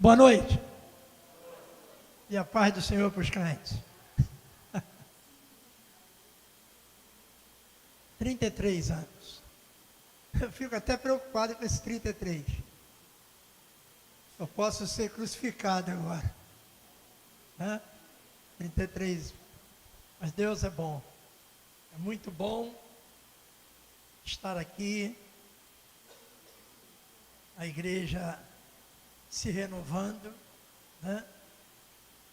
Boa noite. E a paz do Senhor para os crentes. 33 anos. Eu fico até preocupado com esses 33. Eu posso ser crucificado agora. 33. Mas Deus é bom. É muito bom estar aqui. A igreja se renovando, né?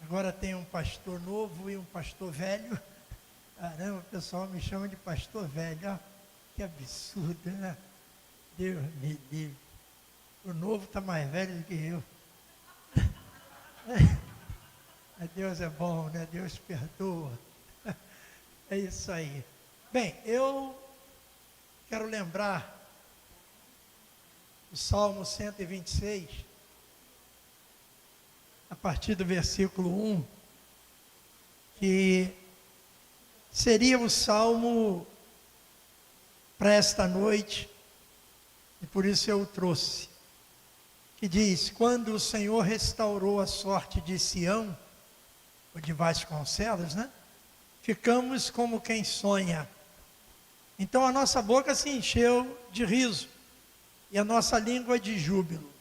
Agora tem um pastor novo e um pastor velho. Caramba, o pessoal me chama de pastor velho. Ó, que absurdo, né? Deus me livre. O novo está mais velho do que eu. Mas Deus é bom, né? Deus perdoa. É isso aí. Bem, eu quero lembrar o Salmo 126, a partir do versículo 1, que seria o salmo para esta noite, e por isso eu o trouxe, que diz: quando o Senhor restaurou a sorte de Sião, ou de Vasconcelos, né? Ficamos como quem sonha. Então a nossa boca se encheu de riso, e a nossa língua de júbilo.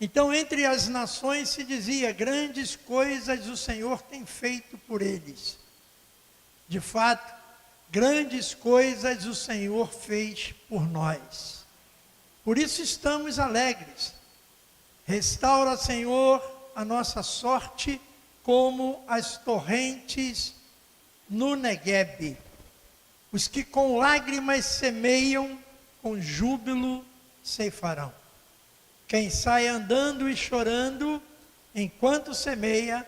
Então entre as nações se dizia: grandes coisas o Senhor tem feito por eles. De fato, grandes coisas o Senhor fez por nós. Por isso estamos alegres. Restaura, Senhor, a nossa sorte como as torrentes no Neguebe. Os que com lágrimas semeiam, com júbilo ceifarão. Quem sai andando e chorando, enquanto semeia,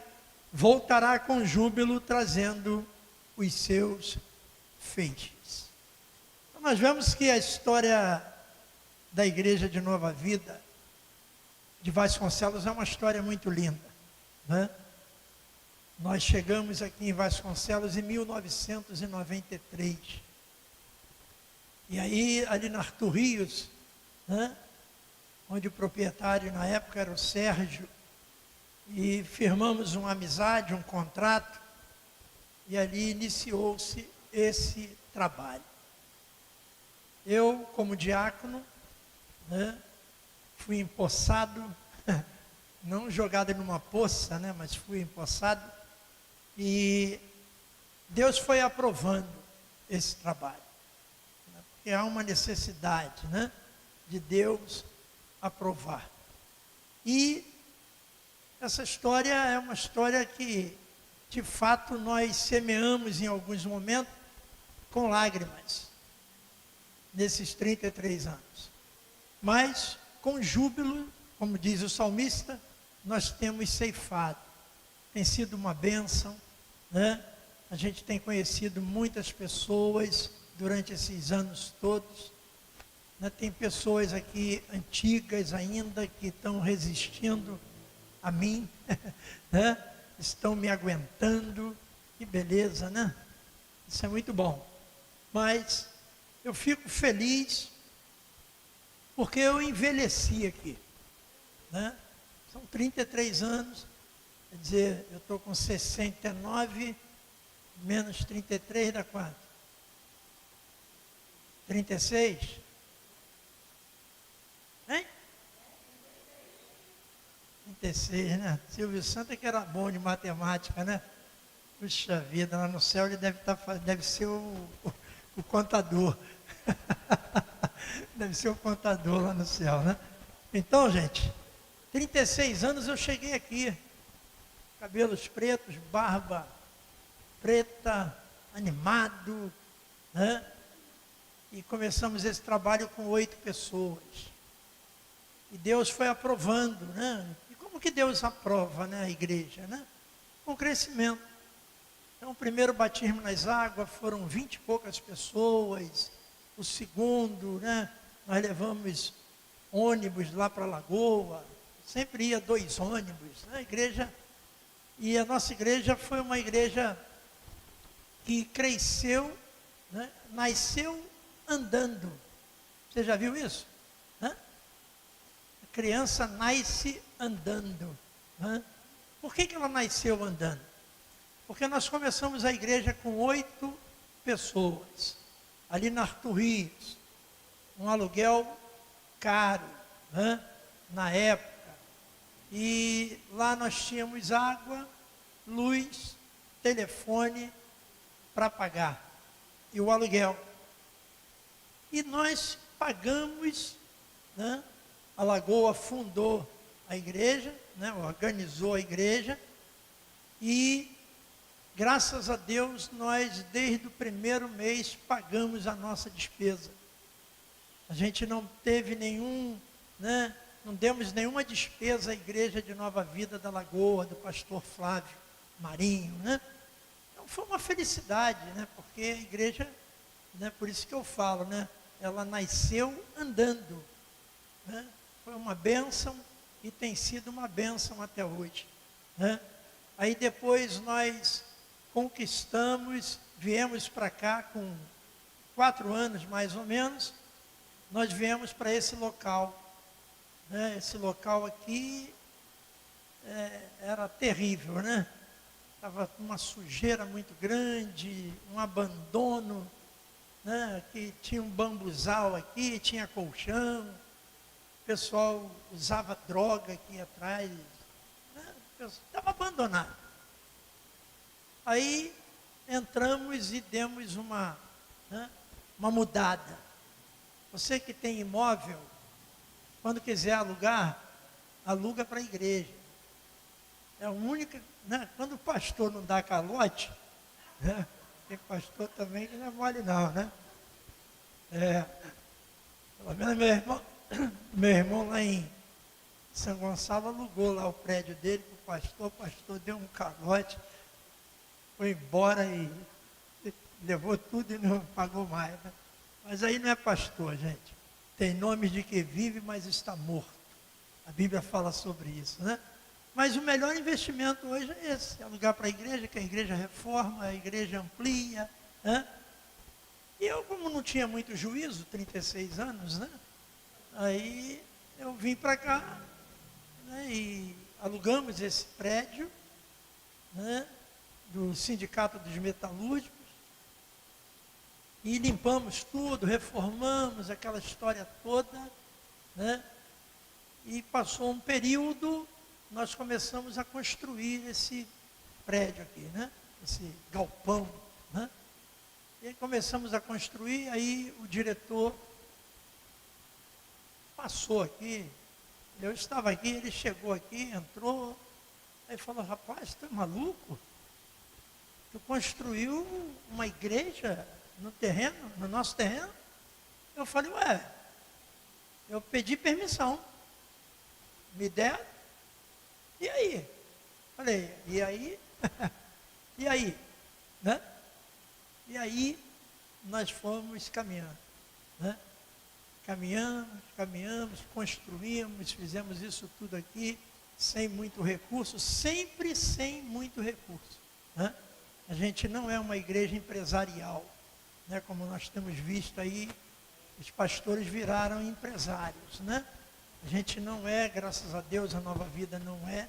voltará com júbilo, trazendo os seus feixes. Então, nós vemos que a história da Igreja de Nova Vida, de Vasconcelos, é uma história muito linda, né? Nós chegamos aqui em Vasconcelos em 1993. E aí, ali na Arthur Rios, né? Onde o proprietário na época era o Sérgio, e firmamos uma amizade, um contrato, e ali iniciou-se esse trabalho. Eu, como diácono, né, fui empossado, não jogado numa poça, né, mas fui empossado, e Deus foi aprovando esse trabalho, né, porque há uma necessidade, né, de Deus aprovar. E essa história é uma história que, de fato, nós semeamos em alguns momentos com lágrimas, nesses 33 anos. Mas, com júbilo, como diz o salmista, nós temos ceifado. Tem sido uma bênção, né? A gente tem conhecido muitas pessoas durante esses anos todos. Tem pessoas aqui antigas ainda que estão resistindo a mim, né? Estão me aguentando, que beleza, né? Isso é muito bom. Mas eu fico feliz porque eu envelheci aqui, né? São 33 anos, quer dizer, eu estou com 69, menos 33 dá quanto? 36? Hein? 36, né? Silvio Santos que era bom de matemática, né? Puxa vida, lá no céu ele deve ser o contador. Deve ser o contador lá no céu, né? Então, gente, 36 anos eu cheguei aqui. Cabelos pretos, barba preta, animado, né? E começamos esse trabalho com 8 pessoas. E Deus foi aprovando, né? E como que Deus aprova, né, a igreja, né? Com crescimento. Então, o primeiro batismo nas águas foram 20 e poucas pessoas. O segundo, né, nós levamos ônibus lá para a Lagoa. Sempre ia 2 ônibus, né? A igreja, e a nossa igreja foi uma igreja que cresceu, né? Nasceu andando. Você já viu isso? criança nasce andando. Né? Por que ela nasceu andando? Porque nós começamos a igreja com 8 pessoas, ali na Arthur Rios, um aluguel caro, né? Na época. E lá nós tínhamos água, luz, telefone para pagar e o aluguel. E nós pagamos, né? A Lagoa fundou a igreja, né? Organizou a igreja e, graças a Deus, nós desde o primeiro mês pagamos a nossa despesa. A gente não teve nenhum, né? Não demos nenhuma despesa à igreja de Nova Vida da Lagoa, do pastor Flávio Marinho, né? Então foi uma felicidade, né? Porque a igreja, né? Por isso que eu falo, né? Ela nasceu andando, né? Foi uma bênção e tem sido uma bênção até hoje, né? Aí depois nós conquistamos, viemos para cá com 4 anos mais ou menos, nós viemos para esse local. Esse local aqui era terrível, né? Estava uma sujeira muito grande, um abandono, né? Que tinha um bambuzal aqui, tinha colchão, o pessoal usava droga aqui atrás, né? Estava abandonado. Aí entramos e demos uma mudada. Você que tem imóvel, quando quiser alugar, aluga para a igreja. É a única, né? Quando o pastor não dá calote, né? Tem pastor também que não é mole não, né? Pelo menos meu irmão lá em São Gonçalo alugou lá o prédio dele para o pastor deu um calote, foi embora e levou tudo e não pagou mais, né? Mas aí não é pastor, gente. Tem nome de que vive, mas está morto. A Bíblia fala sobre isso, né? Mas o melhor investimento hoje é esse, alugar para a igreja, que a igreja reforma, a igreja amplia, né? E eu, como não tinha muito juízo, 36 anos, né? Aí eu vim para cá, né? E alugamos esse prédio, né? Do Sindicato dos Metalúrgicos, e limpamos tudo, reformamos aquela história toda, né? E passou um período, nós começamos a construir esse prédio aqui, né? Esse galpão, né? E aí começamos a construir, aí o diretor passou aqui, eu estava aqui, ele chegou aqui, entrou, aí falou, rapaz, tu é maluco? Tu construiu uma igreja no terreno, no nosso terreno? Eu falei, ué, eu pedi permissão, me deram, e aí? Falei, e aí? E aí? Né? E aí nós fomos caminhando, né? Caminhamos, construímos, fizemos isso tudo aqui, sem muito recurso, sempre sem muito recurso, né? A gente não é uma igreja empresarial, né? Como nós temos visto aí, os pastores viraram empresários, né? A gente não é, graças a Deus, a Nova Vida não é.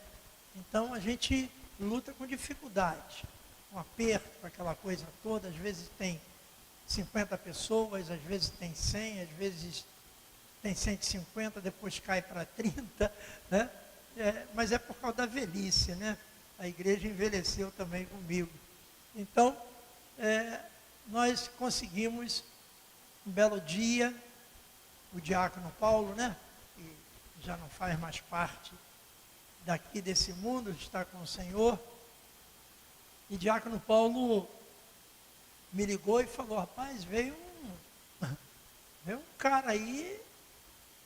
Então a gente luta com dificuldade, com aperto, aquela coisa toda. Às vezes tem 50 pessoas, às vezes tem 100, às vezes tem 150, depois cai para 30, né? Mas é por causa da velhice, né? A igreja envelheceu também comigo. Então, nós conseguimos, um belo dia, o diácono Paulo, né? Que já não faz mais parte daqui desse mundo, está com o Senhor. E diácono Paulo me ligou e falou, rapaz, veio um cara aí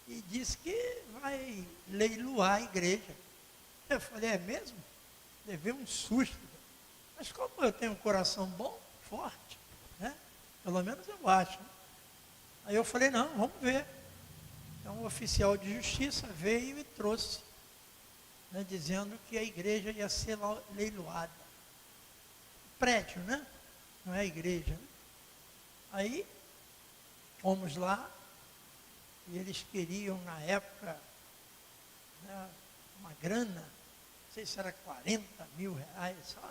e disse que vai leiloar a igreja. Eu falei, é mesmo? Levei um susto. Mas como eu tenho um coração bom, forte, né? Pelo menos eu acho. Aí eu falei, não, vamos ver. Então o oficial de justiça veio e trouxe, né, dizendo que a igreja ia ser leiloada. Prédio, né? Não é a igreja. Né? Aí fomos lá e eles queriam, na época, né, uma grana, não sei se era 40 mil reais, só.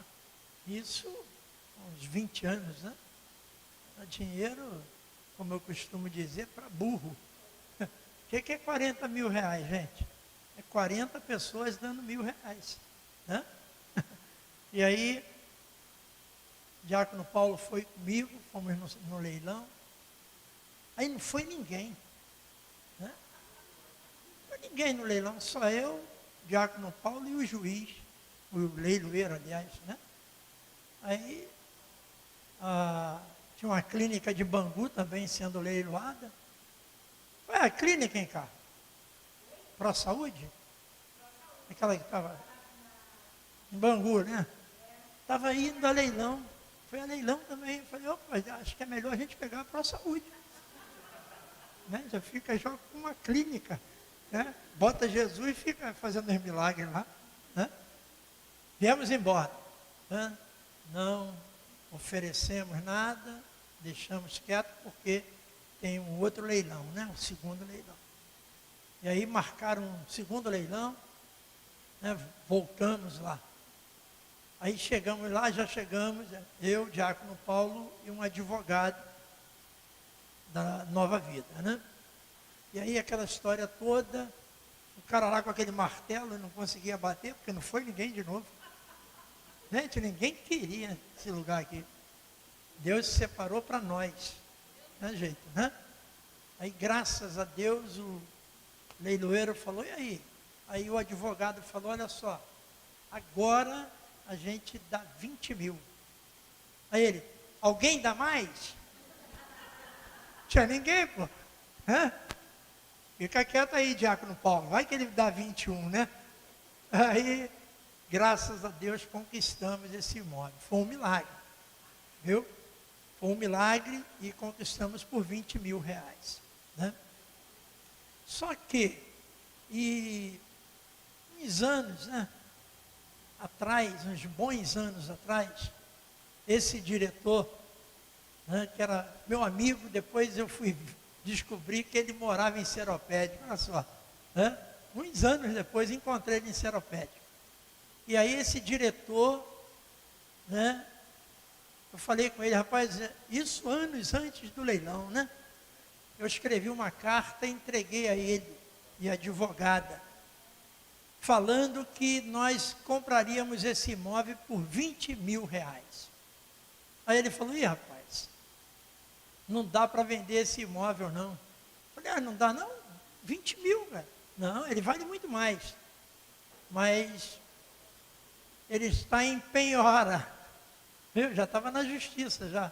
Isso há uns 20 anos, né? Era dinheiro, como eu costumo dizer, para burro. O que é 40 mil reais, gente? É 40 pessoas dando R$ 1.000, né? E aí, o diácono Paulo foi comigo, fomos no leilão. Aí não foi ninguém, né? Não foi ninguém no leilão, só eu, o diácono Paulo e o juiz, o leiloeiro, aliás, né? Aí, tinha uma clínica de Bangu também sendo leiloada. Qual é a clínica, hein, cara? ProSaúde? Aquela que estava em Bangu, né? Estava indo a leilão. Foi a leilão também. Eu falei, opa, acho que é melhor a gente pegar a ProSaúde. Né? Já fica já com uma clínica. Né? Bota Jesus e fica fazendo os milagres lá. Né? Viemos embora. Né? Não oferecemos nada, deixamos quieto porque tem um outro leilão, né? Um segundo leilão. E aí marcaram um segundo leilão, né? Voltamos lá. Aí chegamos lá, já chegamos, eu, diácono Paulo e um advogado da Nova Vida, né? E aí aquela história toda, o cara lá com aquele martelo não conseguia bater, porque não foi ninguém de novo. Gente, ninguém queria esse lugar aqui. Deus se separou para nós. Não é jeito, né? Aí, graças a Deus, o leiloeiro falou, e aí? Aí o advogado falou, olha só, agora a gente dá 20 mil. Aí ele, alguém dá mais? Tinha ninguém, pô. Hã? Fica quieto aí, diácono Paulo, vai que ele dá 21, né? Aí, graças a Deus, conquistamos esse imóvel. Foi um milagre, viu? Foi um milagre e conquistamos por 20 mil reais. Né? Só que, uns anos, né, atrás, uns bons anos atrás, esse diretor, né, que era meu amigo, depois eu fui descobrir que ele morava em Seropédica, olha só. Né? Uns anos depois encontrei ele em Seropédica. E aí esse diretor, né, eu falei com ele, rapaz, isso anos antes do leilão, né? Eu escrevi uma carta e entreguei a ele e a advogada, falando que nós compraríamos esse imóvel por 20 mil reais. Aí ele falou, ih, rapaz, não dá para vender esse imóvel, não. Eu falei, não dá não? 20 mil, velho. Não, ele vale muito mais. Mas ele está em penhora. Eu já estava na justiça, já,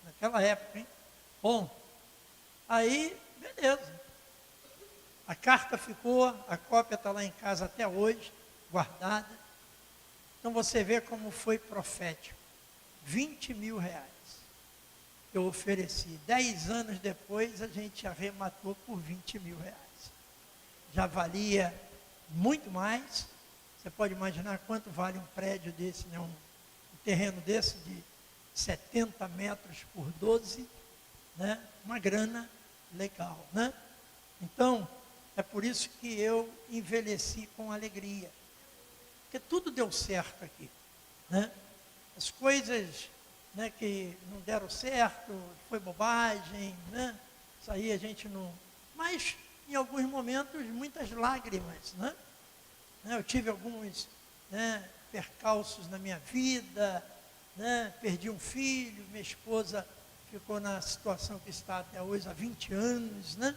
naquela época, hein? Bom, aí, beleza. A carta ficou, a cópia está lá em casa até hoje, guardada. Então você vê como foi profético. 20 mil reais eu ofereci. 10 anos depois a gente arrematou por 20 mil reais. Já valia muito mais. Você pode imaginar quanto vale um prédio desse, né? Um terreno desse de 70 metros por 12, né? Uma grana legal, né? Então, é por isso que eu envelheci com alegria. Porque tudo deu certo aqui, né? As coisas, né, que não deram certo, foi bobagem, né? Isso aí a gente não... Mas, em alguns momentos, muitas lágrimas, né? Eu tive alguns, né, percalços na minha vida, né? Perdi um filho, minha esposa ficou na situação que está até hoje há 20 anos, né?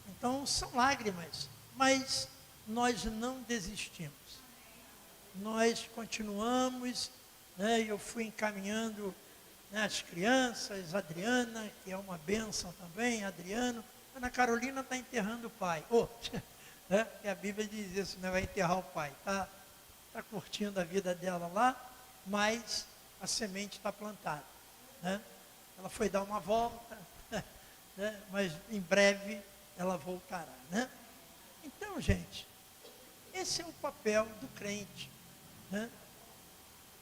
Então são lágrimas, mas nós não desistimos. Nós continuamos, né? Eu fui encaminhando, né, as crianças, Adriana, que é uma bênção também, Adriano. Ana Carolina está enterrando o pai. Né? Que a Bíblia diz isso, né? Vai enterrar o pai. Tá curtindo a vida dela lá, mas a semente está plantada. Né? Ela foi dar uma volta, né? Mas em breve ela voltará. Né? Então, gente, esse é o papel do crente. Né?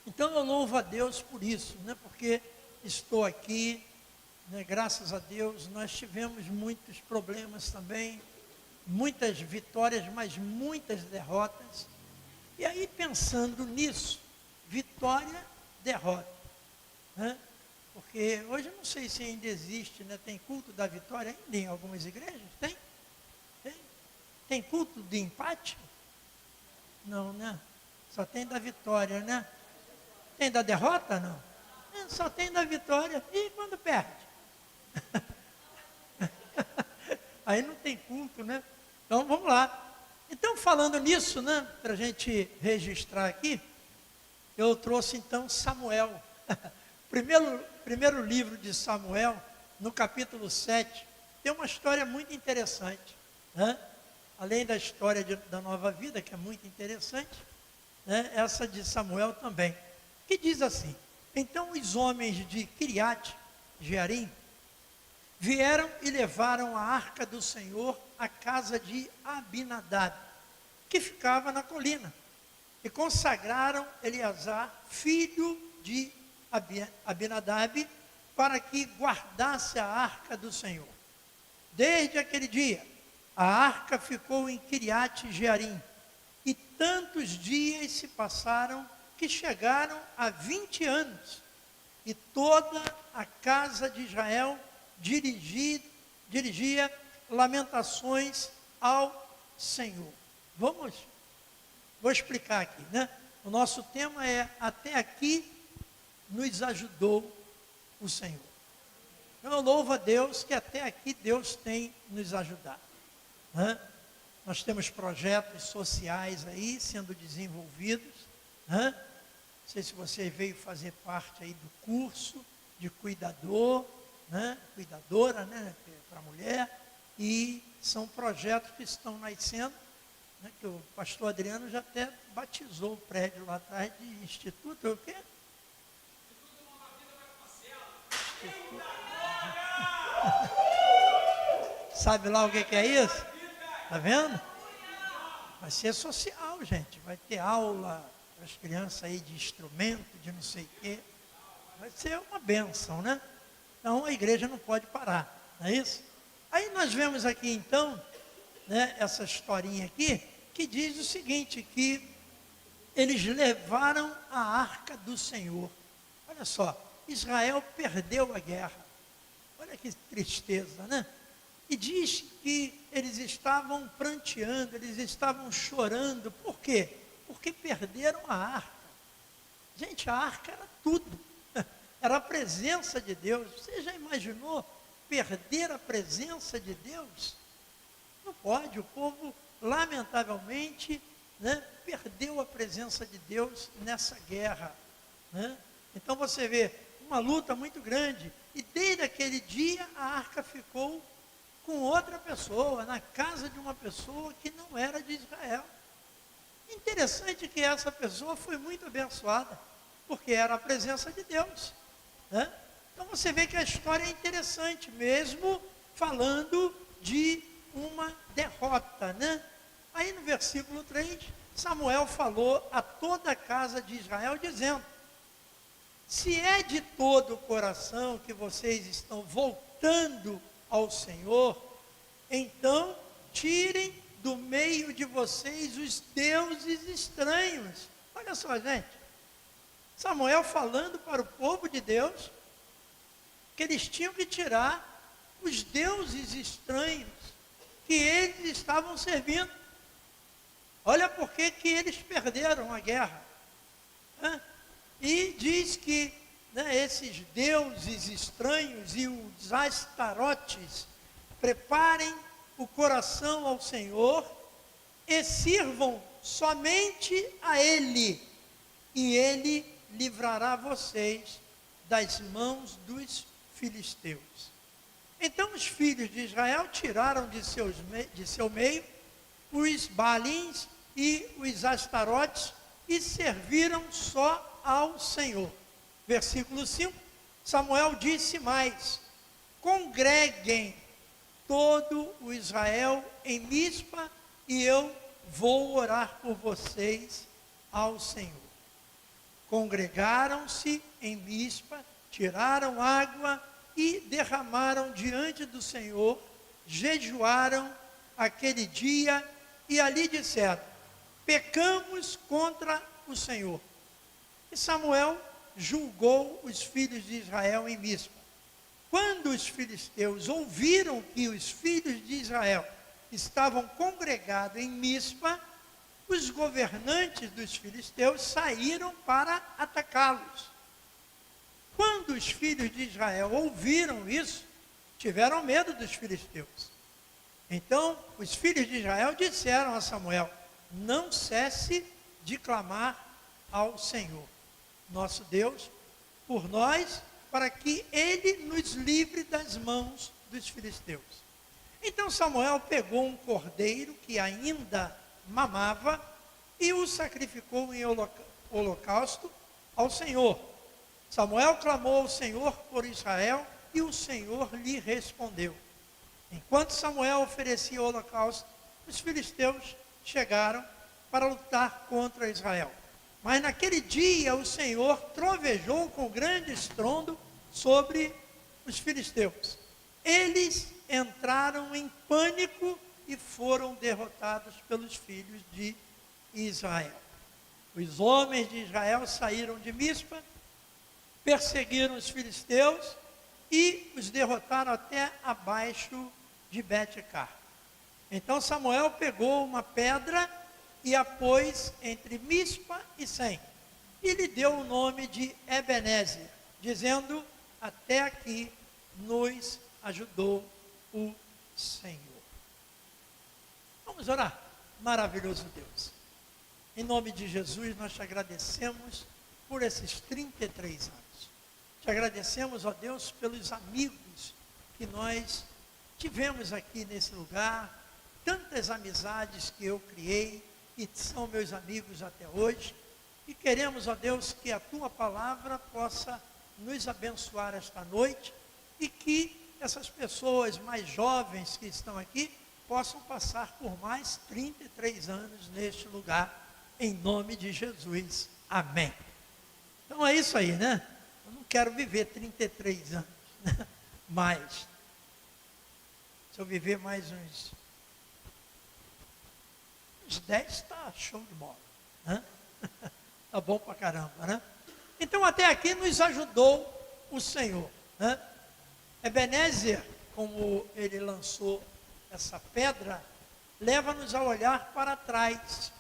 Então eu louvo a Deus por isso, né? Porque estou aqui, né? Graças a Deus. Nós tivemos muitos problemas também, muitas vitórias, mas muitas derrotas. E aí, pensando nisso, vitória, derrota, né? Porque hoje eu não sei se ainda existe, né? Tem culto da vitória ainda em algumas igrejas? Tem? Tem? Tem culto de empate? Não, né? Só tem da vitória, né? Tem da derrota, não? Só tem da vitória. E quando perde? Aí não tem culto, né? Então vamos lá. Então, falando nisso, né? Para a gente registrar aqui, eu trouxe então Samuel. Primeiro livro de Samuel, no capítulo 7, tem uma história muito interessante, né? Além da história da nova vida, que é muito interessante, né? Essa de Samuel também, que diz assim: então os homens de Kiriat Jearim vieram e levaram a arca do Senhor à casa de Abinadab, que ficava na colina, e consagraram Eleazar, filho de Abinadab, para que guardasse a arca do Senhor. Desde aquele dia, a arca ficou em Kiriat Jearim, e tantos dias se passaram que chegaram a 20 anos, e toda a casa de Israel dirigia lamentações ao Senhor. Vou explicar aqui, né? O nosso tema é: até aqui nos ajudou o Senhor. Então eu louvo a Deus que até aqui Deus tem nos ajudado, né? Nós temos projetos sociais aí sendo desenvolvidos, né? Não sei se você veio fazer parte aí do curso de cuidador, né? Cuidadora, né? Para a mulher, e são projetos que estão nascendo, né? Que o pastor Adriano já até batizou o prédio lá atrás de Instituto, o quê? Sabe lá o que é isso? Tá vendo? Vai ser social, gente. Vai ter aula para as crianças aí de instrumento, de não sei o quê. Vai ser uma bênção, né? Então a igreja não pode parar, não é isso? Aí nós vemos aqui então, né, essa historinha aqui, que diz o seguinte, que eles levaram a arca do Senhor. Olha só, Israel perdeu a guerra. Olha que tristeza, né? E diz que eles estavam pranteando, eles estavam chorando. Por quê? Porque perderam a arca. Gente, a arca era tudo. Era a presença de Deus. Você já imaginou perder a presença de Deus? Não pode. O povo, lamentavelmente, né, perdeu a presença de Deus nessa guerra, né? Então você vê uma luta muito grande. E desde aquele dia a arca ficou com outra pessoa, na casa de uma pessoa que não era de Israel. Interessante que essa pessoa foi muito abençoada, porque era a presença de Deus, né? Então você vê que a história é interessante, mesmo falando de uma derrota, né? Aí no versículo 3, Samuel falou a toda a casa de Israel, dizendo: se é de todo o coração que vocês estão voltando ao Senhor, então tirem do meio de vocês os deuses estranhos. Olha só, gente, Samuel falando para o povo de Deus que eles tinham que tirar os deuses estranhos que eles estavam servindo. Olha por que eles perderam a guerra, né? E diz que, né, esses deuses estranhos e os astarotes preparem o coração ao Senhor e sirvam somente a Ele, e Ele livrará vocês das mãos dos filisteus. Então os filhos de Israel tiraram de seu meio os Baalins e os Astarotes e serviram só ao Senhor. Versículo 5, Samuel disse mais: congreguem todo o Israel em Mispa e eu vou orar por vocês ao Senhor. Congregaram-se em Mispa, tiraram água e derramaram diante do Senhor, jejuaram aquele dia e ali disseram: pecamos contra o Senhor. E Samuel julgou os filhos de Israel em Mispa. Quando os filisteus ouviram que os filhos de Israel estavam congregados em Mispa, os governantes dos filisteus saíram para atacá-los. Quando os filhos de Israel ouviram isso, tiveram medo dos filisteus. Então, os filhos de Israel disseram a Samuel: não cesse de clamar ao Senhor, nosso Deus, por nós, para que Ele nos livre das mãos dos filisteus. Então Samuel pegou um cordeiro que ainda mamava e o sacrificou em holocausto ao Senhor. Samuel clamou ao Senhor por Israel e o Senhor lhe respondeu. Enquanto Samuel oferecia o holocausto, os filisteus chegaram para lutar contra Israel. Mas naquele dia o Senhor trovejou com grande estrondo sobre os filisteus. Eles entraram em pânico e foram derrotados pelos filhos de Israel. Os homens de Israel saíram de Mispa, perseguiram os filisteus e os derrotaram até abaixo de Bet-car. Então Samuel pegou uma pedra e a pôs entre Mispa e Sem, e lhe deu o nome de Ebenezer, dizendo: até aqui nos ajudou o Senhor. Vamos orar. Maravilhoso Deus, em nome de Jesus nós te agradecemos por esses 33 anos. Te agradecemos, ó Deus, pelos amigos que nós tivemos aqui nesse lugar, tantas amizades que eu criei e são meus amigos até hoje, e queremos, ó Deus, que a tua palavra possa nos abençoar esta noite e que essas pessoas mais jovens que estão aqui possam passar por mais 33 anos neste lugar, em nome de Jesus. Amém. Então é isso aí, né? Eu não quero viver 33 anos, né? Mas, se eu viver mais uns 10, está show de bola, né? Tá bom pra caramba, né? Então até aqui nos ajudou o Senhor, né? Ebenezer, como ele lançou essa pedra, leva-nos a olhar para trás,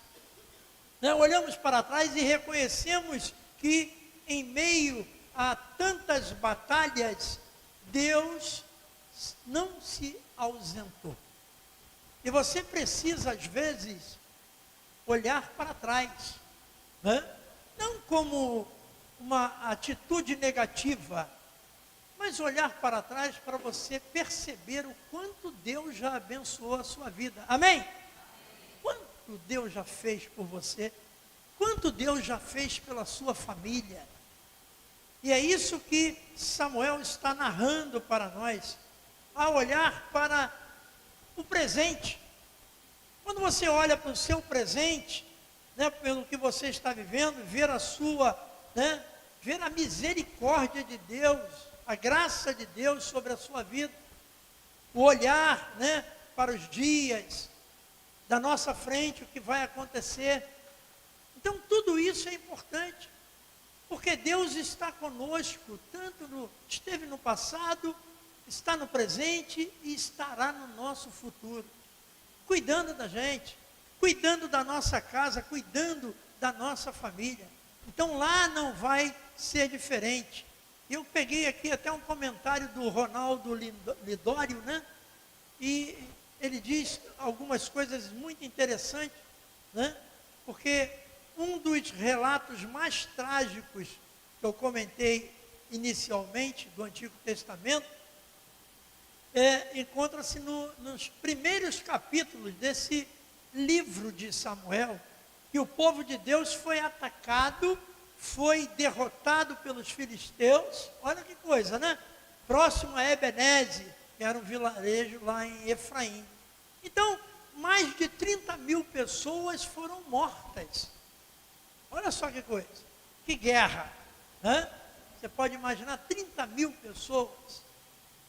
né? Olhamos para trás e reconhecemos que em meio a tantas batalhas, Deus não se ausentou. E você precisa, às vezes, olhar para trás, né? Não como uma atitude negativa, mas olhar para trás para você perceber o quanto Deus já abençoou a sua vida. Amém? Quanto Deus já fez por você, quanto Deus já fez pela sua família. E é isso que Samuel está narrando para nós, a olhar para o presente. Quando você olha para o seu presente, né, pelo que você está vivendo, ver a sua, né, ver a misericórdia de Deus, a graça de Deus sobre a sua vida, o olhar, né, para os dias da nossa frente, o que vai acontecer. Então tudo isso é importante, porque Deus está conosco, esteve no passado, está no presente e estará no nosso futuro, cuidando da gente, cuidando da nossa casa, cuidando da nossa família. Então lá não vai ser diferente. Eu peguei aqui até um comentário do Ronaldo Lidório, né? E ele diz algumas coisas muito interessantes, né? Porque um dos relatos mais trágicos que eu comentei inicialmente do Antigo Testamento encontra-se nos primeiros capítulos desse livro de Samuel, que o povo de Deus foi atacado, foi derrotado pelos filisteus. Olha que coisa, né? Próximo a Ebenezer, que era um vilarejo lá em Efraim. Então, mais de 30 mil pessoas foram mortas. Olha só que coisa, que guerra, né? Você pode imaginar 30 mil pessoas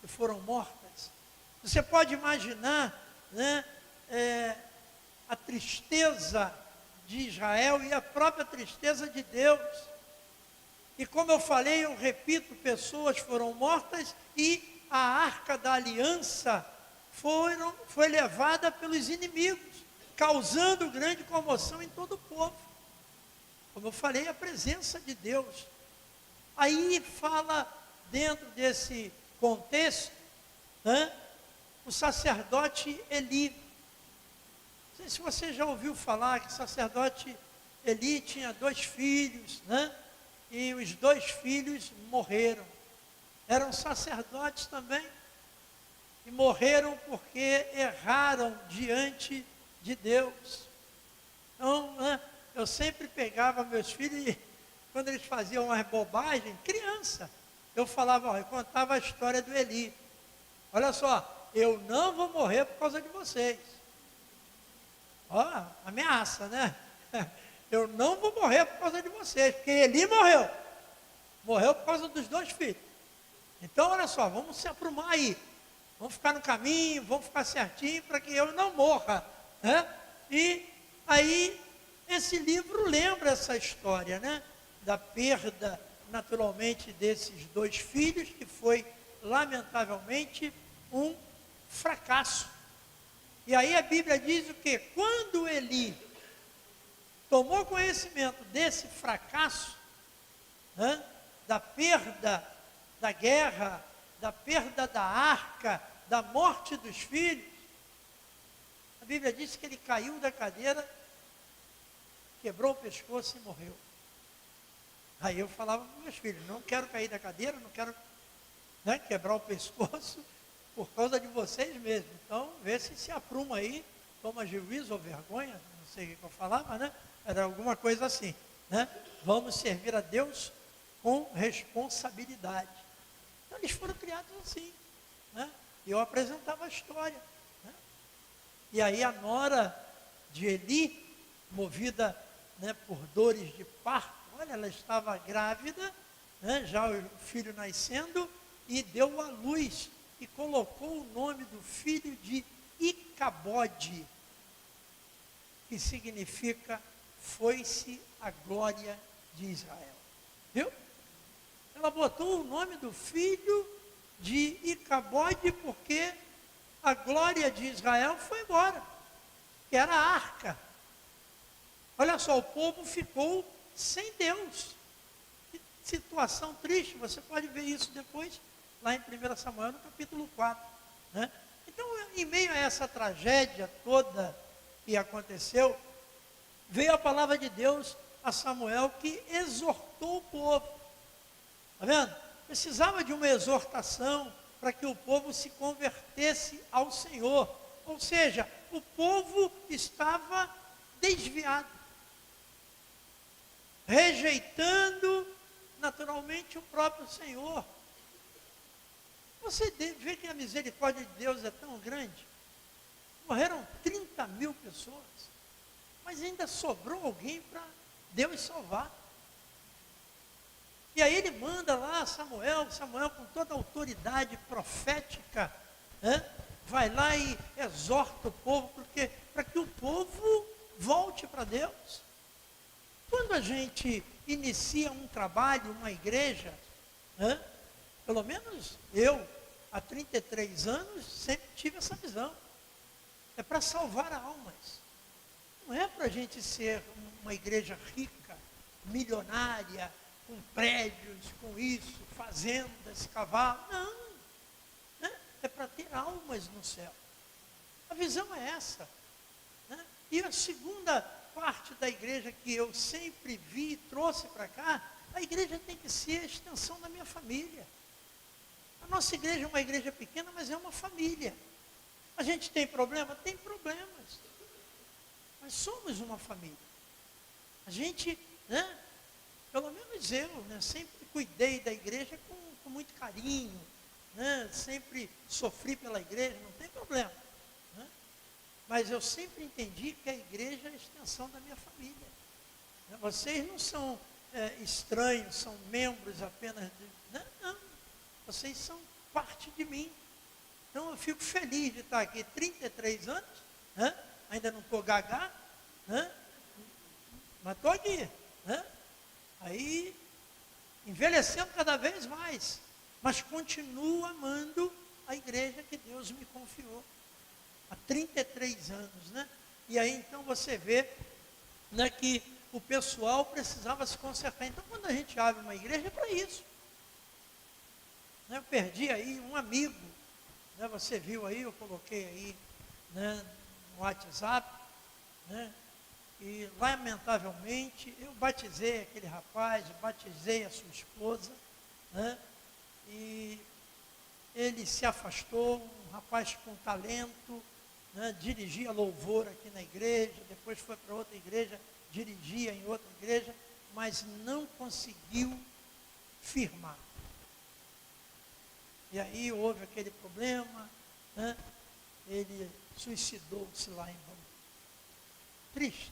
que foram mortas. Você pode imaginar, né, a tristeza de Israel e a própria tristeza de Deus. E como eu falei, eu repito, pessoas foram mortas e a arca da aliança foi levada pelos inimigos, causando grande comoção em todo o povo. Como eu falei, a presença de Deus. Aí fala, dentro desse contexto, o sacerdote Eli. Não sei se você já ouviu falar que o sacerdote Eli tinha 2 filhos, e os 2 filhos morreram. Eram sacerdotes também, e morreram porque erraram diante de Deus. Então, eu sempre pegava meus filhos e quando eles faziam umas bobagens, criança, eu falava, eu contava a história do Eli. Olha só, eu não vou morrer por causa de vocês. Ameaça, né? Eu não vou morrer por causa de vocês, porque Eli morreu. Morreu por causa dos 2 filhos. Então, olha só, vamos se aprumar aí. Vamos ficar no caminho, vamos ficar certinho para que eu não morra. E aí, esse livro lembra essa história, da perda, naturalmente, desses 2 filhos, que foi, lamentavelmente, um fracasso. E aí a Bíblia diz o quê? Quando Eli tomou conhecimento desse fracasso, da perda da guerra, da perda da arca, da morte dos filhos, a Bíblia diz que ele caiu da cadeira, quebrou o pescoço e morreu. Aí eu falava para meus filhos, não quero cair da cadeira, não quero quebrar o pescoço por causa de vocês mesmos. Então, vê se apruma aí, toma juízo ou vergonha, não sei o que eu falava, Era alguma coisa assim, Vamos servir a Deus com responsabilidade. Então, eles foram criados assim, E eu apresentava a história, E aí a nora de Eli, movida por dores de parto, olha, ela estava grávida, já o filho nascendo, e deu à luz, e colocou o nome do filho de Icabode, que significa foi-se a glória de Israel. Viu? Ela botou o nome do filho de Icabode porque a glória de Israel foi embora, que era a arca. Olha só, o povo ficou sem Deus. Que situação triste, você pode ver isso depois, lá em 1 Samuel, no capítulo 4. Então, em meio a essa tragédia toda que aconteceu, veio a palavra de Deus a Samuel, que exortou o povo. Está vendo? Precisava de uma exortação para que o povo se convertesse ao Senhor. Ou seja, o povo estava desviado, rejeitando naturalmente o próprio Senhor. Você vê que a misericórdia de Deus é tão grande. Morreram 30.000 pessoas, mas ainda sobrou alguém para Deus salvar. E aí ele manda lá Samuel com toda a autoridade profética, vai lá e exorta o povo, para que o povo volte para Deus. Quando a gente inicia um trabalho, uma igreja, pelo menos eu, há 33 anos, sempre tive essa visão. É para salvar almas. Não é para a gente ser uma igreja rica, milionária, com prédios, com isso, fazendas, cavalos. Não. É para ter almas no céu. A visão é essa. E a segunda parte da igreja que eu sempre vi e trouxe para cá, a igreja tem que ser a extensão da minha família. A nossa igreja é uma igreja pequena, mas é uma família. A gente tem problema? Tem problemas. Mas somos uma família. A gente, pelo menos eu, sempre cuidei da igreja com muito carinho, sempre sofri pela igreja, não tem problema. Mas eu sempre entendi que a igreja é a extensão da minha família. Vocês não são estranhos, são membros apenas de... Não, vocês são parte de mim. Então eu fico feliz de estar aqui 33 anos Ainda não estou gagá, mas estou aqui. Aí, envelhecendo cada vez mais, mas continuo amando a igreja que Deus me confiou. Há 33 anos, E aí, então, você vê que o pessoal precisava se consertar. Então, quando a gente abre uma igreja, é para isso. Eu perdi aí um amigo, você viu aí, eu coloquei aí no WhatsApp, e lamentavelmente eu batizei aquele rapaz, batizei a sua esposa, e ele se afastou, um rapaz com talento, dirigia louvor aqui na igreja, depois foi para outra igreja, dirigia em outra igreja, mas não conseguiu firmar. E aí houve aquele problema, ele suicidou-se lá em Bangu. Triste,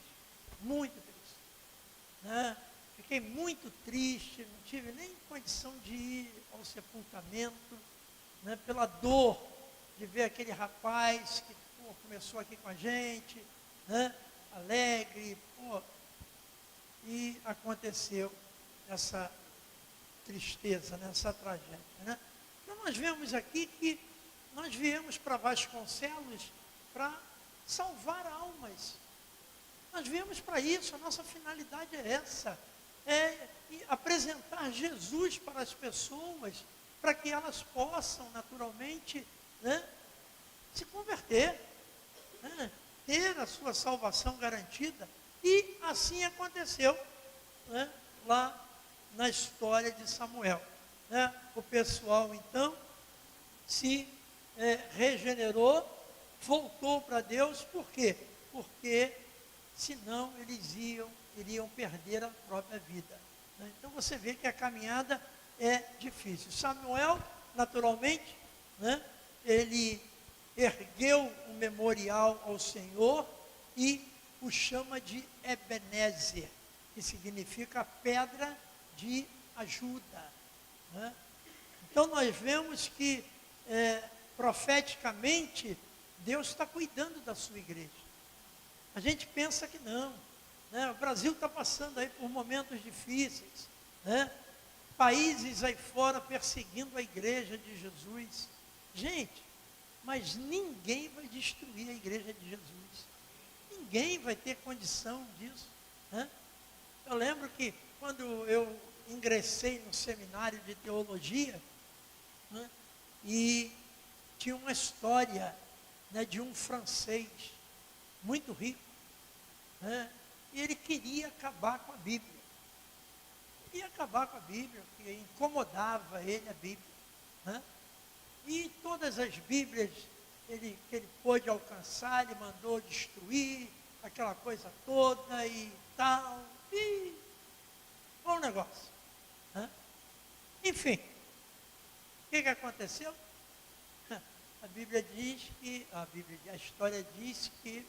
muito triste. Fiquei muito triste, não tive nem condição de ir ao sepultamento, pela dor de ver aquele rapaz que começou aqui com a gente, alegre, e aconteceu essa tristeza, essa tragédia. Então nós vemos aqui que nós viemos para Vasconcelos para salvar almas. Nós viemos para isso, a nossa finalidade é essa, apresentar Jesus para as pessoas, para que elas possam naturalmente se converter, ter a sua salvação garantida. E assim aconteceu lá na história de Samuel. O pessoal então se regenerou, voltou para Deus. Por quê? Porque senão eles iriam perder a própria vida. Então você vê que a caminhada é difícil. Samuel, naturalmente, ele ergueu um memorial ao Senhor e o chama de Ebenezer, que significa pedra de ajuda. Então nós vemos que profeticamente Deus está cuidando da sua igreja. A gente pensa que não, o Brasil está passando aí por momentos difíceis, países aí fora perseguindo a igreja de Jesus. Gente, mas ninguém vai destruir a igreja de Jesus. Ninguém vai ter condição disso. Eu lembro que quando eu ingressei no seminário de teologia, e tinha uma história de um francês muito rico, e ele queria acabar com a Bíblia. Queria acabar com a Bíblia, porque incomodava ele a Bíblia. E todas as Bíblias que ele pôde alcançar, ele mandou destruir, aquela coisa toda e tal. E bom negócio. Enfim, o que aconteceu? A Bíblia diz que, a história diz que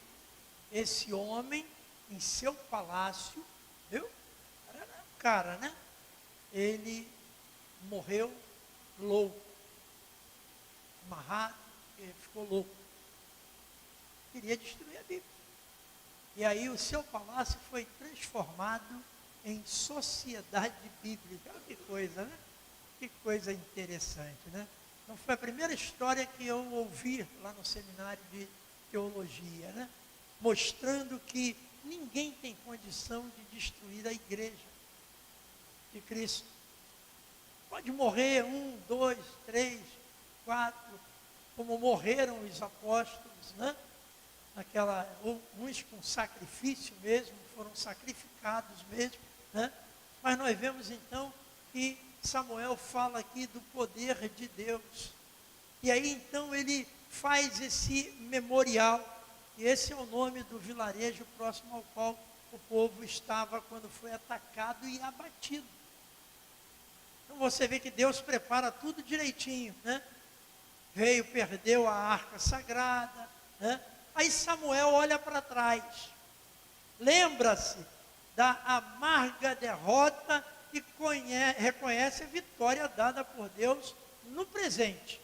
esse homem, em seu palácio, viu? Era um cara, ele morreu louco, amarrado, ele ficou louco. Queria destruir a Bíblia. E aí o seu palácio foi transformado em sociedade bíblica. Olha que coisa, Que coisa interessante, Então foi a primeira história que eu ouvi lá no seminário de teologia, mostrando que ninguém tem condição de destruir a igreja de Cristo. Pode morrer 1, 2, 3, 4, como morreram os apóstolos, uns com sacrifício mesmo, foram sacrificados mesmo, Mas nós vemos então que Samuel fala aqui do poder de Deus. E aí então ele faz esse memorial, e esse é o nome do vilarejo próximo ao qual o povo estava quando foi atacado e abatido. Então você vê que Deus prepara tudo direitinho, Veio, perdeu a arca sagrada, Aí Samuel olha para trás, lembra-se da amarga derrota e reconhece a vitória dada por Deus no presente.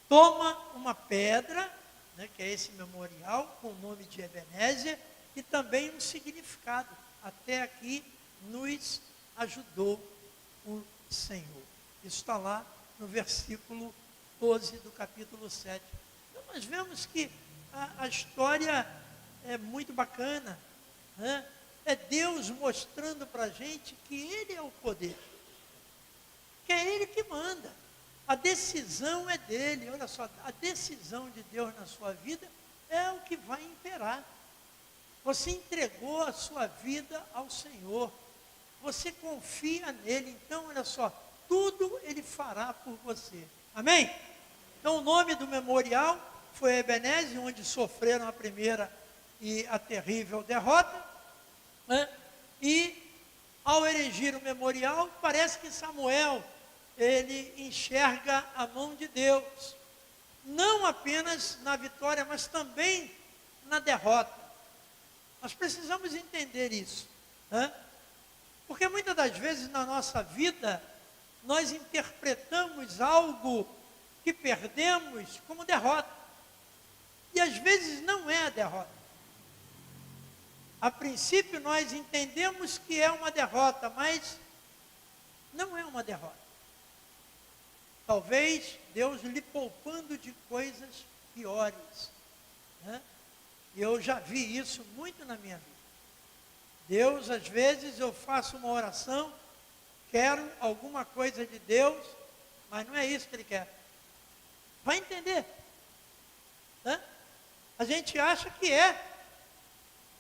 Toma uma pedra né, que é esse memorial com o nome de Ebenezer, e também um significado. Até aqui nos ajudou o Senhor. Isso está lá no versículo 12 do capítulo 7. Então nós vemos que a história é muito bacana, né? É Deus mostrando para a gente que Ele é o poder, que é Ele que manda. A decisão é dele. Olha só, a decisão de Deus na sua vida é o que vai imperar. Você entregou a sua vida ao Senhor, você confia nele, então olha só, tudo Ele fará por você. Amém? Então o nome do memorial foi Ebenezer, onde sofreram a primeira e a terrível derrota, né? E ao erigir o memorial, parece que Samuel, ele enxerga a mão de Deus, não apenas na vitória, mas também na derrota. Nós precisamos entender isso, né? Porque muitas das vezes na nossa vida, nós interpretamos algo que perdemos como derrota. E às vezes não é a derrota. A princípio nós entendemos que é uma derrota, mas não é uma derrota. Talvez Deus lhe poupando de coisas piores, né? Eu já vi isso muito na minha vida. Deus, às vezes eu faço uma oração, quero alguma coisa de Deus, mas não é isso que Ele quer. Vai entender, né? A gente acha que é.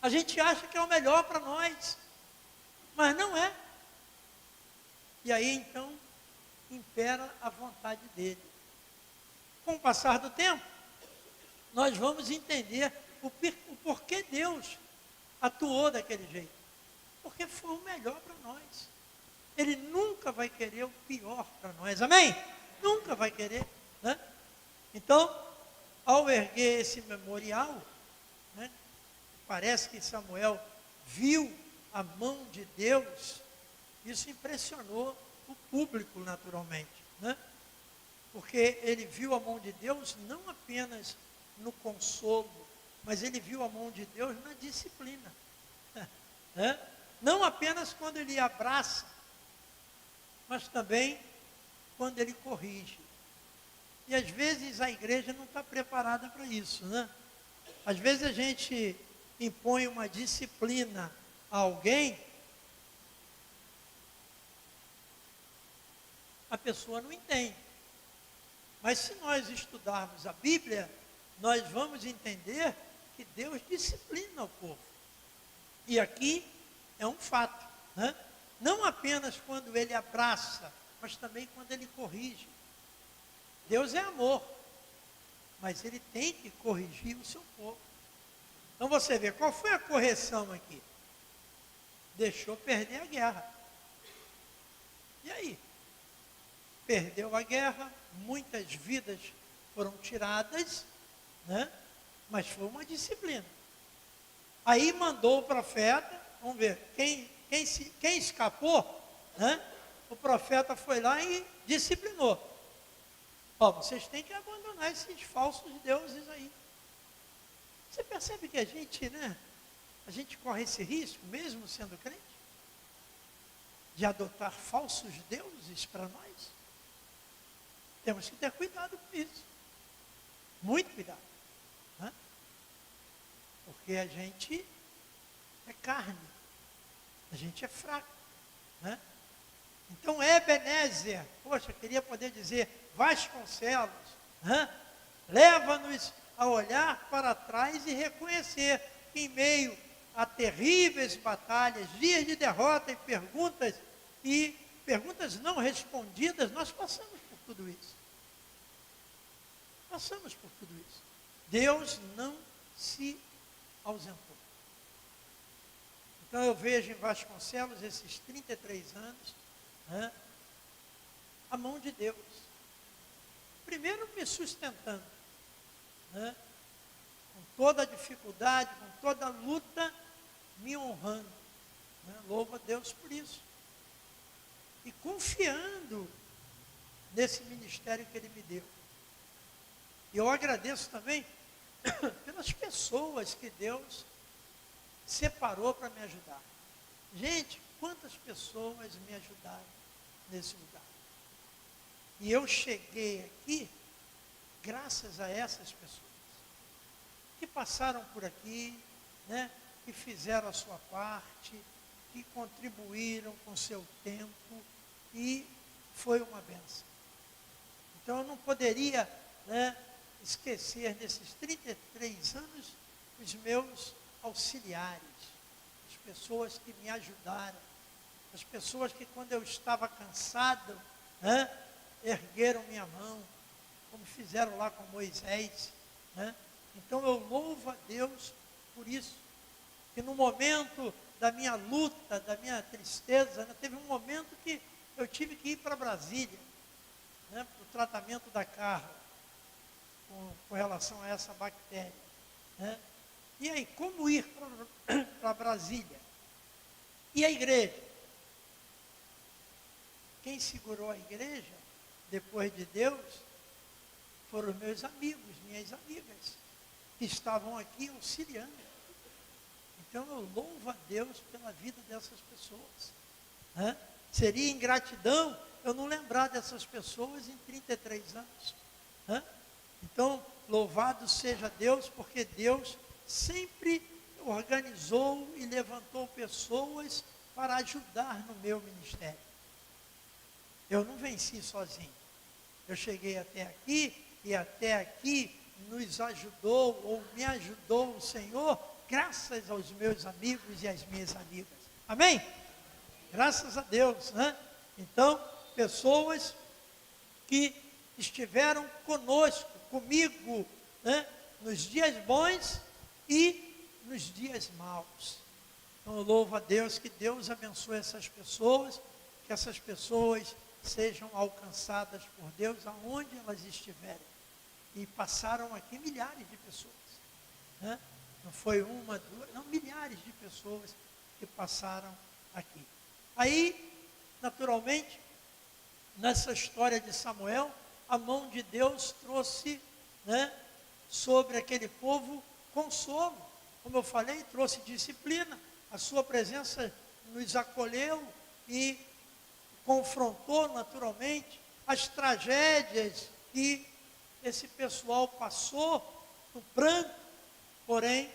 A gente acha que é o melhor para nós, mas não é. E aí então impera a vontade dele. Com o passar do tempo, nós vamos entender o porquê Deus atuou daquele jeito. Porque foi o melhor para nós. Ele nunca vai querer o pior para nós, amém? Nunca vai querer, né? Então, ao erguer esse memorial, né, parece que Samuel viu a mão de Deus. Isso impressionou o público naturalmente, né? Porque ele viu a mão de Deus não apenas no consolo, mas ele viu a mão de Deus na disciplina, né? Não apenas quando ele abraça, mas também quando ele corrige. E às vezes a igreja não está preparada para isso, né? Às vezes a gente impõe uma disciplina a alguém, a pessoa não entende. Mas se nós estudarmos a Bíblia, nós vamos entender que Deus disciplina o povo. E aqui é um fato, né? Não apenas quando Ele abraça, mas também quando Ele corrige. Deus é amor, mas Ele tem que corrigir o seu povo. Então você vê, qual foi a correção aqui? Deixou perder a guerra. E aí? Perdeu a guerra, muitas vidas foram tiradas, né? Mas foi uma disciplina. Aí mandou o profeta, vamos ver, quem escapou, né? O profeta foi lá e disciplinou. Ó, vocês têm que abandonar esses falsos deuses aí. Você percebe que a gente, né? A gente corre esse risco, mesmo sendo crente, de adotar falsos deuses para nós. Temos que ter cuidado com isso. Muito cuidado, né? Porque a gente é carne, a gente é fraco, né? Então Ebenezer, poxa, queria poder dizer Vasconcelos, né? Leva-nos a olhar para trás e reconhecer que em meio a terríveis batalhas, dias de derrota e perguntas não respondidas, nós passamos por tudo isso. Passamos por tudo isso. Deus não se ausentou. Então eu vejo em Vasconcelos, esses 33 anos, né, a mão de Deus. Primeiro me sustentando, né, com toda a dificuldade, com toda a luta, me honrando. Né, louvo a Deus por isso. E confiando nesse ministério que Ele me deu. E eu agradeço também pelas pessoas que Deus separou para me ajudar. Gente, quantas pessoas me ajudaram nesse lugar? E eu cheguei aqui graças a essas pessoas que passaram por aqui, né, que fizeram a sua parte, que contribuíram com seu tempo e foi uma bênção. Então eu não poderia, né, esquecer nesses 33 anos os meus auxiliares, as pessoas que me ajudaram, as pessoas que quando eu estava cansado, né, ergueram minha mão, como fizeram lá com Moisés, né? Então eu louvo a Deus por isso, que no momento da minha luta, da minha tristeza, né, teve um momento que eu tive que ir para Brasília, né, para o tratamento da Carla, com relação a essa bactéria, né? E aí, como ir para Brasília? E a igreja? Quem segurou a igreja, depois de Deus, foram meus amigos, minhas amigas, que estavam aqui auxiliando. Então eu louvo a Deus pela vida dessas pessoas, né? Seria ingratidão eu não lembrar dessas pessoas em 33 anos, né? Então, louvado seja Deus, porque Deus sempre organizou e levantou pessoas para ajudar no meu ministério. Eu não venci sozinho. Eu cheguei até aqui e até aqui nos ajudou ou me ajudou o Senhor, graças aos meus amigos e às minhas amigas. Amém? Graças a Deus, né? Então, pessoas que estiveram conosco, comigo, né, nos dias bons e nos dias maus. Então eu louvo a Deus, que Deus abençoe essas pessoas, que essas pessoas sejam alcançadas por Deus aonde elas estiverem. E passaram aqui milhares de pessoas, né? Não foi uma, duas, não, milhares de pessoas que passaram aqui. Aí, naturalmente, nessa história de Samuel, a mão de Deus trouxe, né, sobre aquele povo consolo. Como eu falei, trouxe disciplina. A sua presença nos acolheu e confrontou naturalmente as tragédias que esse pessoal passou no pranto, porém,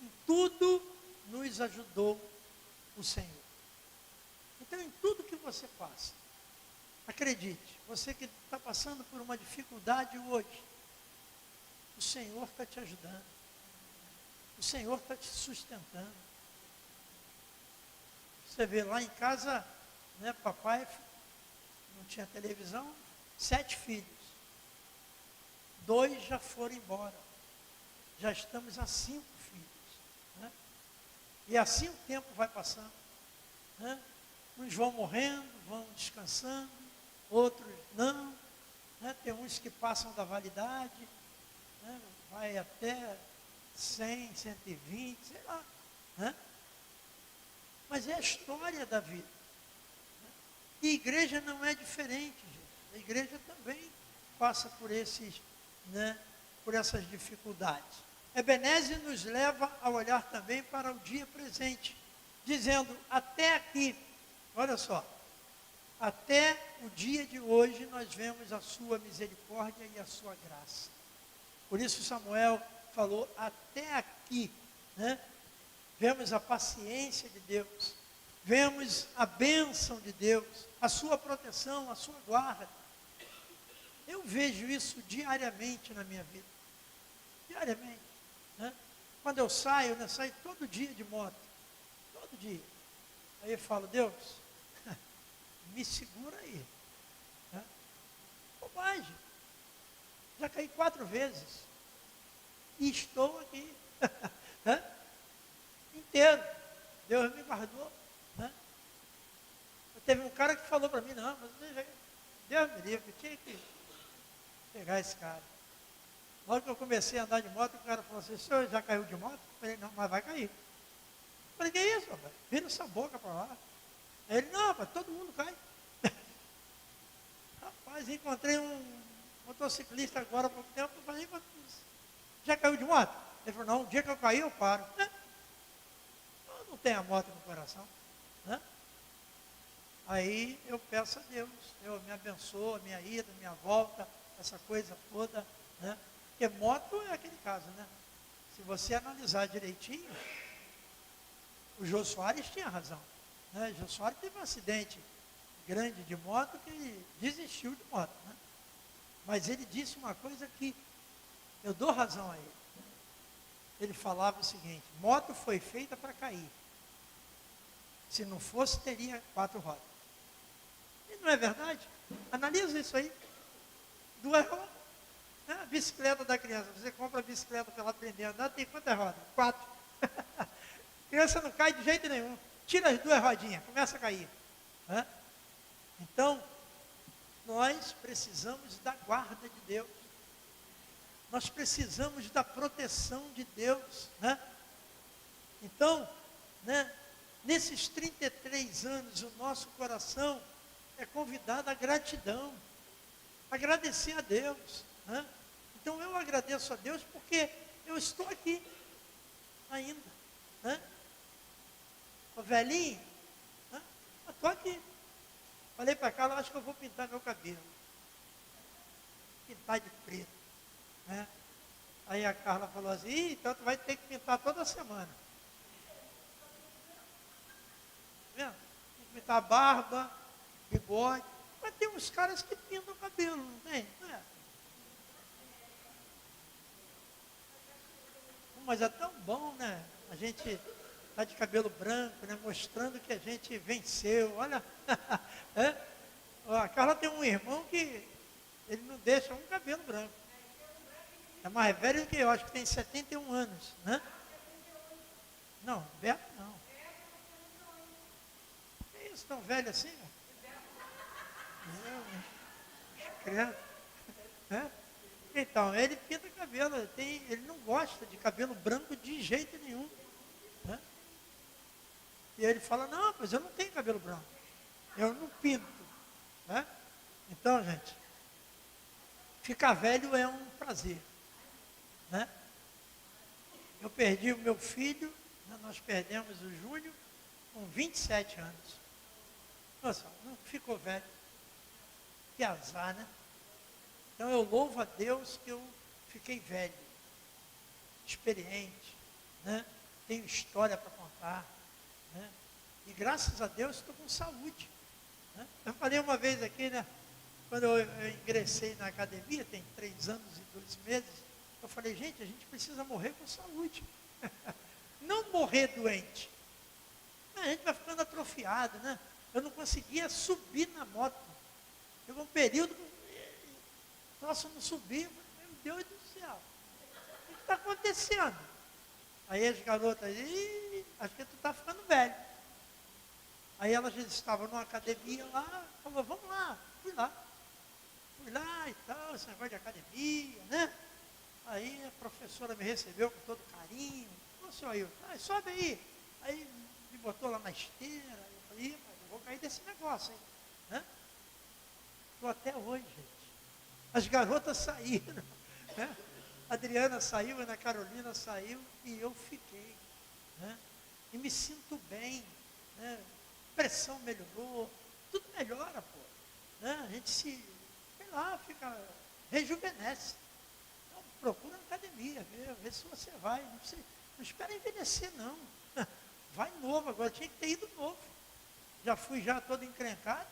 em tudo nos ajudou o Senhor. Então, em tudo que você passa, acredite, você que está passando por uma dificuldade hoje, o Senhor está te ajudando. O Senhor está te sustentando. Você vê lá em casa, né, papai não tinha televisão, 7 filhos. 2 já foram embora. Já estamos a 5 filhos. Né? E assim o tempo vai passando. Né? Uns vão morrendo, vão descansando, outros não. Né? Tem uns que passam da validade, né? Vai até 100, 120, sei lá. Né? Mas é a história da vida. Né? E a igreja não é diferente, gente. A igreja também passa por esses, né, por essas dificuldades. Ebenezer nos leva a olhar também para o dia presente, dizendo, até aqui, olha só, até o dia de hoje nós vemos a sua misericórdia e a sua graça. Por isso Samuel falou, até aqui, né? Vemos a paciência de Deus, vemos a bênção de Deus, a sua proteção, a sua guarda. Eu vejo isso diariamente na minha vida, diariamente. Né? Quando eu saio, né, saio todo dia de moto, todo dia. Aí eu falo, Deus, me segura aí. Né? Bobagem. Já caí 4 vezes. E estou aqui. Né? Inteiro. Deus me guardou. Né? Teve um cara que falou para mim, não, mas Deus me livre, eu tinha que pegar esse cara. Logo que eu comecei a andar de moto, o cara falou assim, o senhor já caiu de moto? Eu falei, não, mas vai cair. Eu falei, que é isso, rapaz? Vira essa boca para lá. Aí ele, não, rapaz, todo mundo cai. Rapaz, encontrei um motociclista agora há pouco tempo, eu falei, Já caiu de moto? Ele falou, não, o dia que eu cair eu paro. Eu não tenho a moto no coração. Né? Aí eu peço a Deus, Deus me abençoa, minha ida, minha volta, essa coisa toda. Né? Porque moto é aquele caso, né? Se você analisar direitinho, o Jô Soares tinha razão. Né? O Jô Soares teve um acidente grande de moto que ele desistiu de moto. Né? Mas ele disse uma coisa que eu dou razão a ele. Ele falava o seguinte, moto foi feita para cair. Se não fosse, teria 4 rodas. E não é verdade? Analisa isso aí. 2 rodas. Né? A bicicleta da criança, você compra a bicicleta para ela aprender a andar, tem quantas rodas? 4. A criança não cai de jeito nenhum. Tira as 2 rodinhas, começa a cair. Né? Então, nós precisamos da guarda de Deus. Nós precisamos da proteção de Deus. Né? Então, né, nesses 33 anos, o nosso coração é convidado à gratidão. Agradecer a Deus. Né? Então, eu agradeço a Deus porque eu estou aqui ainda. Né? Estou velhinho, né? Eu estou aqui. Falei para Carla, acho que eu vou pintar meu cabelo. Pintar de preto. Né? Aí a Carla falou assim, então tu vai ter que pintar toda semana. Tá vendo? Tem que pintar barba, bigode. Mas tem uns caras que pintam o cabelo, não tem? Não é? Mas é tão bom, né? A gente está de cabelo branco, né? Mostrando que a gente venceu. Olha, é? A Carla tem um irmão que ele não deixa um cabelo branco. É mais velho do que eu, acho que tem 71 anos, né? Não, Beto não. Que isso, tão velho assim? Credo. Né? Então, ele pinta cabelo, ele não gosta de cabelo branco de jeito nenhum. Né? E ele fala, não, mas eu não tenho cabelo branco. Eu não pinto. Né? Então, gente, ficar velho é um prazer. Né? Eu perdi o meu filho, né? Nós perdemos o Júnior com 27 anos. Nossa, não ficou velho. Que azar, né? Então eu louvo a Deus que eu fiquei velho, experiente, né? Tenho história para contar. Né? E graças a Deus estou com saúde. Né? Eu falei uma vez aqui, né? Quando eu ingressei na academia, tem 3 anos e 2 meses, eu falei, gente, a gente precisa morrer com saúde. Não morrer doente. A gente vai ficando atrofiado, né? Eu não conseguia subir na moto. Chegou um período que nossa, não subia. Meu Deus do céu. O que está acontecendo? Aí as garotas, acho que tu está ficando velho. Aí elas estavam numa academia lá, falou, vamos lá, fui lá. Fui lá e tal, esse negócio de academia, né? Aí a professora me recebeu com todo carinho. Ô, senhor Ailton, sobe aí. Aí me botou lá na esteira. Eu falei, mas eu vou cair desse negócio, hein? Né? Estou até hoje, gente. As garotas saíram. Né? A Adriana saiu, a Ana Carolina saiu e eu fiquei. Né? E me sinto bem. Né? Pressão melhorou. Tudo melhora, pô. Né? A gente sei lá, rejuvenesce. Então, procura na academia, vê se você vai. Não espera envelhecer, não. Vai novo, agora tinha que ter ido novo. Já fui todo encrencado.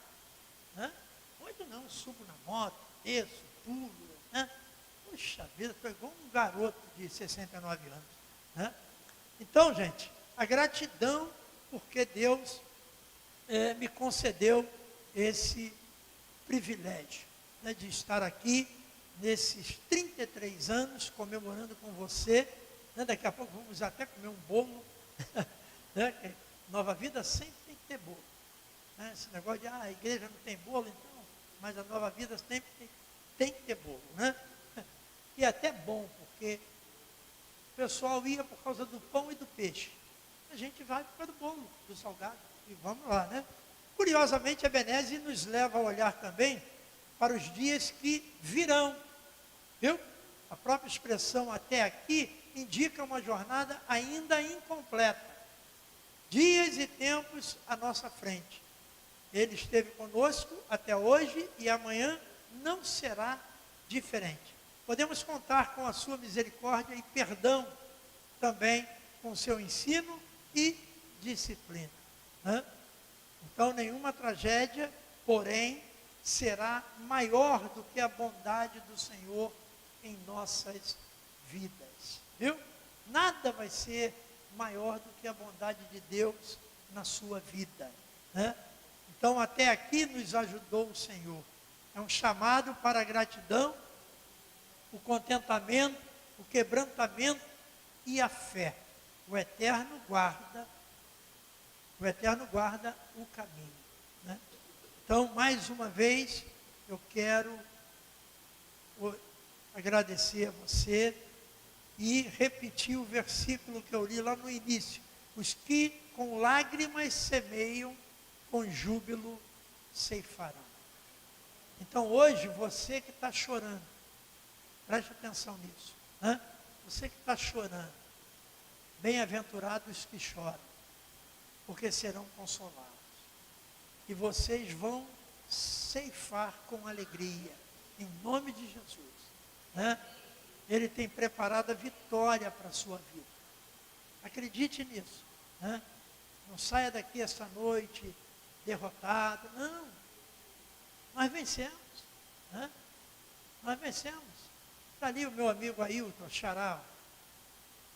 Né? Hoje não, subo na moto, desço, pulo. Né? Puxa vida, estou igual um garoto de 69 anos. Né? Então, gente, a gratidão porque Deus me concedeu esse privilégio, né, de estar aqui nesses 33 anos comemorando com você. Né? Daqui a pouco vamos até comer um bolo. Né? Nova Vida sempre tem que ter bolo. Né? Esse negócio de a igreja não tem bolo, então, mas a Nova Vida sempre tem que ter bolo. Né? E é até bom, porque o pessoal ia por causa do pão e do peixe. A gente vai por causa do bolo, do salgado. E vamos lá, né? Curiosamente, a Ebenezer nos leva a olhar também para os dias que virão. Viu? A própria expressão até aqui indica uma jornada ainda incompleta. Dias e tempos à nossa frente. Ele esteve conosco até hoje e amanhã não será diferente. Podemos contar com a sua misericórdia e perdão também com o seu ensino e disciplina. Né? Então, nenhuma tragédia, porém, será maior do que a bondade do Senhor em nossas vidas. Viu? Nada vai ser maior do que a bondade de Deus na sua vida. Né? Então, até aqui nos ajudou o Senhor. É um chamado para a gratidão, o contentamento, o quebrantamento e a fé. O Eterno guarda o caminho. Né? Então, mais uma vez, eu quero agradecer a você e repetir o versículo que eu li lá no início. Os que com lágrimas semeiam, com júbilo ceifarão. Então hoje, você que está chorando, preste atenção nisso. Né? Você que está chorando, bem-aventurados os que choram, porque serão consolados. E vocês vão ceifar com alegria, em nome de Jesus. Né? Ele tem preparado a vitória para a sua vida. Acredite nisso. Né? Não saia daqui esta noite derrotado. Não. Nós vencemos. Né? Nós vencemos. Está ali o meu amigo Ailton Xará.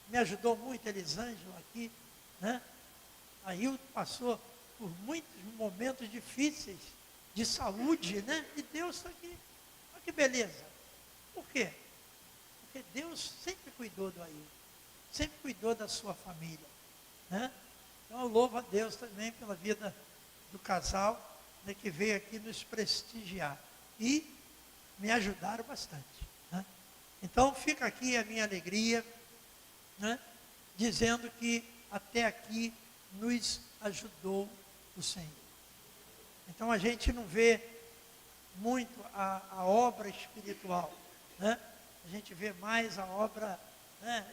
Me ajudou muito, Elisângela aqui. Né? Ailton passou por muitos momentos difíceis de saúde, né? E Deus está aqui. Olha que beleza. Por quê? Porque Deus sempre cuidou do Ailton. Sempre cuidou da sua família. Né? Então eu louvo a Deus também pela vida do casal, né, que veio aqui nos prestigiar. E me ajudaram bastante. Né? Então fica aqui a minha alegria, né, dizendo que até aqui nos ajudou o Senhor. Então a gente não vê muito a obra espiritual. Né? A gente vê mais a obra, né,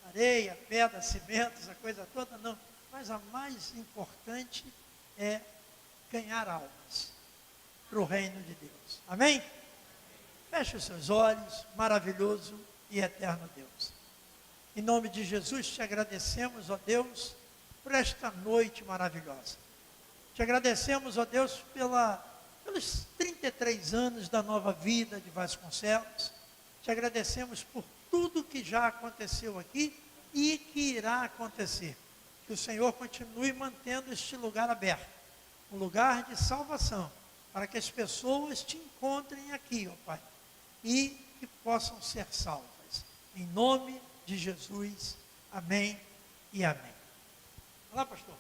areia, pedra, cimento, essa coisa toda, não. Mas a mais importante é ganhar almas para o reino de Deus. Amém? Feche os seus olhos, maravilhoso e eterno Deus. Em nome de Jesus, te agradecemos, ó Deus, por esta noite maravilhosa. Te agradecemos, ó Deus, pelos 33 anos da nova vida de Vasconcelos. Te agradecemos por tudo que já aconteceu aqui e que irá acontecer. Que o Senhor continue mantendo este lugar aberto, um lugar de salvação, para que as pessoas te encontrem aqui, ó Pai, e que possam ser salvas. Em nome de Jesus, amém e amém. Olá, pastor.